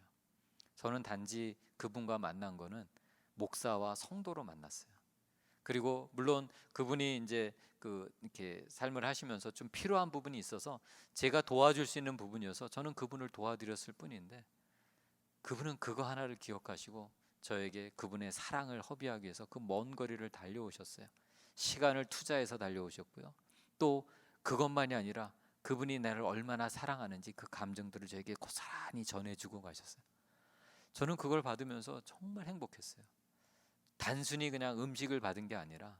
Speaker 1: 저는 단지 그분과 만난 거는 목사와 성도로 만났어요. 그리고 물론 그분이 이제 이렇게 삶을 하시면서 좀 필요한 부분이 있어서 제가 도와줄 수 있는 부분이어서 저는 그분을 도와드렸을 뿐인데 그분은 그거 하나를 기억하시고 저에게 그분의 사랑을 허비하기 위해서 그 먼 거리를 달려오셨어요. 시간을 투자해서 달려오셨고요. 또 그것만이 아니라 그분이 나를 얼마나 사랑하는지 그 감정들을 저에게 고스란히 전해주고 가셨어요. 저는 그걸 받으면서 정말 행복했어요. 단순히 그냥 음식을 받은 게 아니라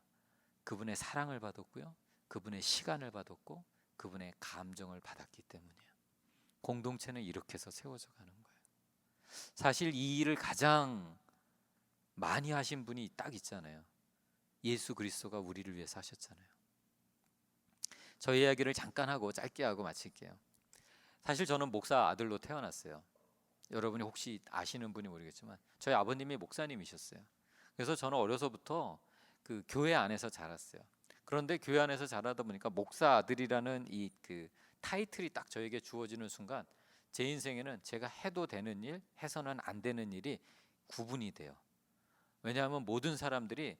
Speaker 1: 그분의 사랑을 받았고요, 그분의 시간을 받았고 그분의 감정을 받았기 때문이에요. 공동체는 이렇게 해서 세워져 가는 거예요. 사실 이 일을 가장 많이 하신 분이 딱 있잖아요. 예수 그리스도가 우리를 위해서 하셨잖아요. 저희 이야기를 잠깐 하고 짧게 하고 마칠게요. 사실 저는 목사 아들로 태어났어요. 여러분이 혹시 아시는 분이 모르겠지만 저희 아버님이 목사님이셨어요. 그래서 저는 어려서부터 그 교회 안에서 자랐어요. 그런데 교회 안에서 자라다 보니까 목사 아들이라는 그 타이틀이 딱 저에게 주어지는 순간 제 인생에는 제가 해도 되는 일, 해서는 안 되는 일이 구분이 돼요. 왜냐하면 모든 사람들이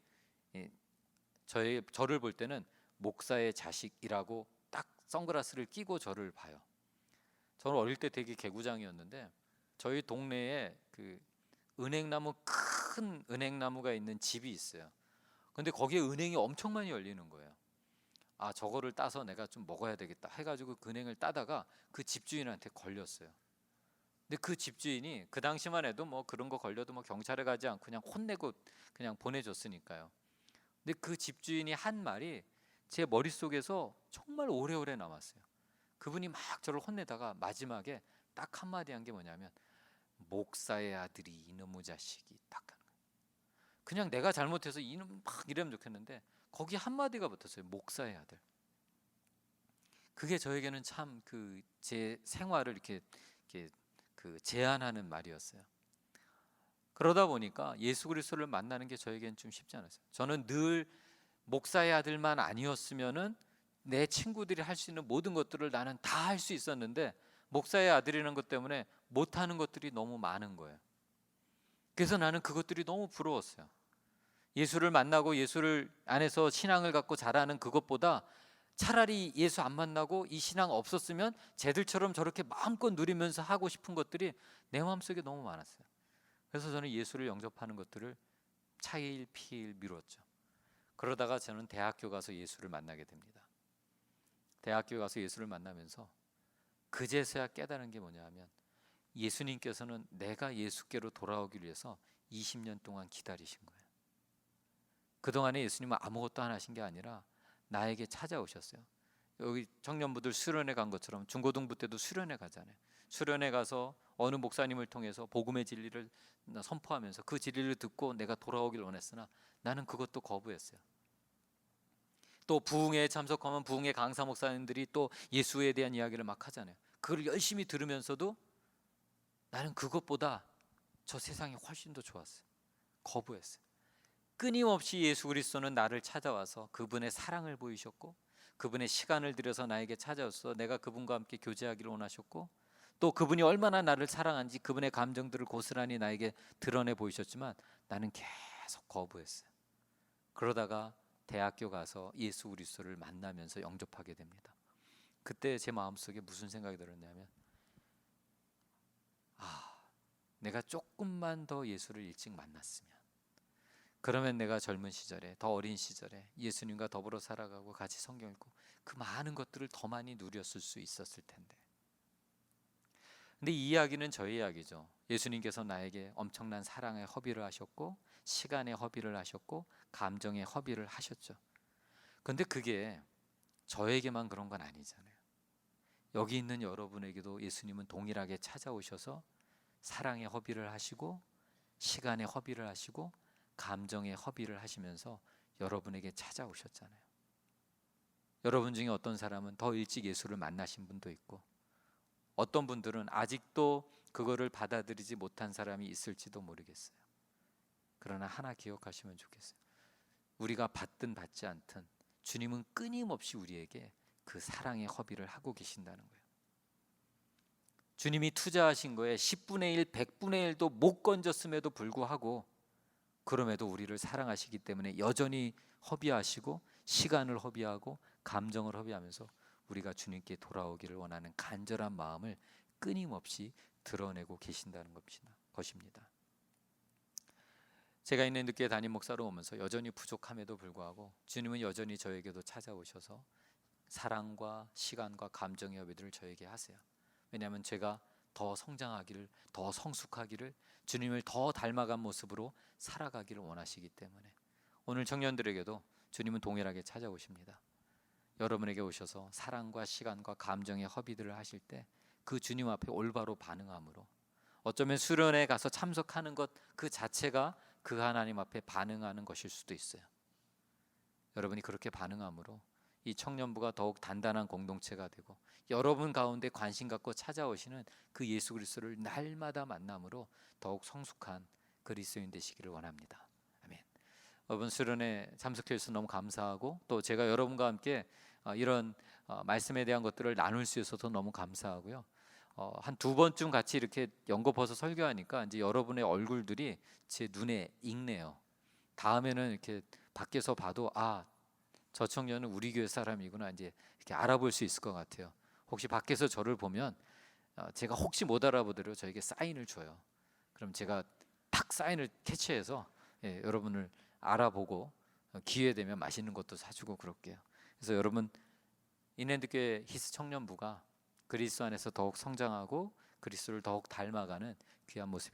Speaker 1: 저를 볼 때는 목사의 자식이라고 딱 선글라스를 끼고 저를 봐요. 저는 어릴 때 되게 개구장이었는데 저희 동네에 그 은행나무, 큰 은행나무가 있는 집이 있어요. 근데 거기에 은행이 엄청 많이 열리는 거예요. 아, 저거를 따서 내가 좀 먹어야 되겠다 해가지고 그 은행을 따다가 그 집주인한테 걸렸어요. 근데 그 집주인이 그 당시만 해도 뭐 그런 거 걸려도 뭐 경찰에 가지 않고 그냥 혼내고 그냥 보내줬으니까요. 근데 그 집주인이 한 말이 제 머릿속에서 정말 오래오래 남았어요. 그분이 막 저를 혼내다가 마지막에 딱 한마디 한 게 뭐냐면 목사의 아들이 이놈의 자식이 딱 하는 거예요. 그냥 내가 잘못해서 이놈 막 이러면 좋겠는데 거기 한마디가 붙었어요. 목사의 아들. 그게 저에게는 참 그 제 생활을 이렇게 그 제한하는 말이었어요. 그러다 보니까 예수 그리스도를 만나는 게 저에겐 좀 쉽지 않았어요. 저는 늘 목사의 아들만 아니었으면은 내 친구들이 할 수 있는 모든 것들을 나는 다 할 수 있었는데, 목사의 아들이라는 것 때문에 못하는 것들이 너무 많은 거예요. 그래서 나는 그것들이 너무 부러웠어요. 예수를 만나고 예수를 안에서 신앙을 갖고 자라는 그것보다 차라리 예수 안 만나고 이 신앙 없었으면 쟤들처럼 저렇게 마음껏 누리면서 하고 싶은 것들이 내 마음속에 너무 많았어요. 그래서 저는 예수를 영접하는 것들을 차일 피일 미뤘죠. 그러다가 저는 대학교 가서 예수를 만나게 됩니다. 대학교 가서 예수를 만나면서 그제서야 깨달은 게 뭐냐 하면, 예수님께서는 내가 예수께로 돌아오기 위해서 20년 동안 기다리신 거예요. 그동안에 예수님은 아무것도 안 하신 게 아니라 나에게 찾아오셨어요. 여기 청년부들 수련회 간 것처럼 중고등부 때도 수련회 가잖아요. 수련회 가서 어느 목사님을 통해서 복음의 진리를 선포하면서 그 진리를 듣고 내가 돌아오길 원했으나 나는 그것도 거부했어요. 또 부흥회에 참석하면 부흥회 강사 목사님들이 또 예수에 대한 이야기를 막 하잖아요. 그걸 열심히 들으면서도 나는 그것보다 저 세상이 훨씬 더 좋았어요. 거부했어요. 끊임없이 예수 그리스도는 나를 찾아와서 그분의 사랑을 보이셨고, 그분의 시간을 들여서 나에게 찾아와서 내가 그분과 함께 교제하기를 원하셨고, 또 그분이 얼마나 나를 사랑한지 그분의 감정들을 고스란히 나에게 드러내 보이셨지만 나는 계속 거부했어요. 그러다가 대학교 가서 예수 그리스도를 만나면서 영접하게 됩니다. 그때 제 마음속에 무슨 생각이 들었냐면, 내가 조금만 더 예수를 일찍 만났으면, 그러면 내가 젊은 시절에, 더 어린 시절에 예수님과 더불어 살아가고 같이 성경 읽고 그 많은 것들을 더 많이 누렸을 수 있었을 텐데. 근데 이 이야기는 저의 이야기죠. 예수님께서 나에게 엄청난 사랑의 허비를 하셨고, 시간의 허비를 하셨고, 감정의 허비를 하셨죠. 근데 그게 저에게만 그런 건 아니잖아요. 여기 있는 여러분에게도 예수님은 동일하게 찾아오셔서 사랑의 허비를 하시고, 시간의 허비를 하시고, 감정의 허비를 하시면서 여러분에게 찾아오셨잖아요. 여러분 중에 어떤 사람은 더 일찍 예수를 만나신 분도 있고, 어떤 분들은 아직도 그거를 받아들이지 못한 사람이 있을지도 모르겠어요. 그러나 하나 기억하시면 좋겠어요. 우리가 받든 받지 않든 주님은 끊임없이 우리에게 그 사랑의 허비를 하고 계신다는 거예요. 주님이 투자하신 거에 10분의 1, 100분의 1도 못 건졌음에도 불구하고, 그럼에도 우리를 사랑하시기 때문에 여전히 허비하시고, 시간을 허비하고, 감정을 허비하면서 우리가 주님께 돌아오기를 원하는 간절한 마음을 끊임없이 드러내고 계신다는 것입니다. 제가 있는 늦게 담임 목사로 오면서 여전히 부족함에도 불구하고 주님은 여전히 저에게도 찾아오셔서 사랑과 시간과 감정의 허비들을 저에게 하세요. 왜냐하면 제가 더 성장하기를, 더 성숙하기를, 주님을 더 닮아간 모습으로 살아가기를 원하시기 때문에 오늘 청년들에게도 주님은 동일하게 찾아오십니다. 여러분에게 오셔서 사랑과 시간과 감정의 허비들을 하실 때 그 주님 앞에 올바로 반응함으로, 어쩌면 수련회에 가서 참석하는 것 그 자체가 그 하나님 앞에 반응하는 것일 수도 있어요. 여러분이 그렇게 반응함으로 이 청년부가 더욱 단단한 공동체가 되고, 여러분 가운데 관심 갖고 찾아오시는 그 예수 그리스도를 날마다 만남으로 더욱 성숙한 그리스도인 되시기를 원합니다. 아멘. 여러분 수련회 참석해 주셔서 너무 감사하고, 또 제가 여러분과 함께 이런 말씀에 대한 것들을 나눌 수 있어서 너무 감사하고요. 한 두 번쯤 같이 이렇게 연거벗어 설교하니까 이제 여러분의 얼굴들이 제 눈에 익네요. 다음에는 이렇게 밖에서 봐도 저 청년은 우리 교회 사람이구나 이제 이렇게 알아볼 수 있을 것 같아요. 혹시 밖에서 저를 보면 제가 혹시 못 알아보더라도 저에게 사인을 줘요. 그럼 제가 탁 사인을 캐치해서 여러분을 알아보고 기회 되면 맛있는 것도 사주고 그럴게요. 그래서 여러분 인앤드교회 히스 청년부가 그리스도 안에서 더욱 성장하고 그리스도를 더욱 닮아가는 귀한 모습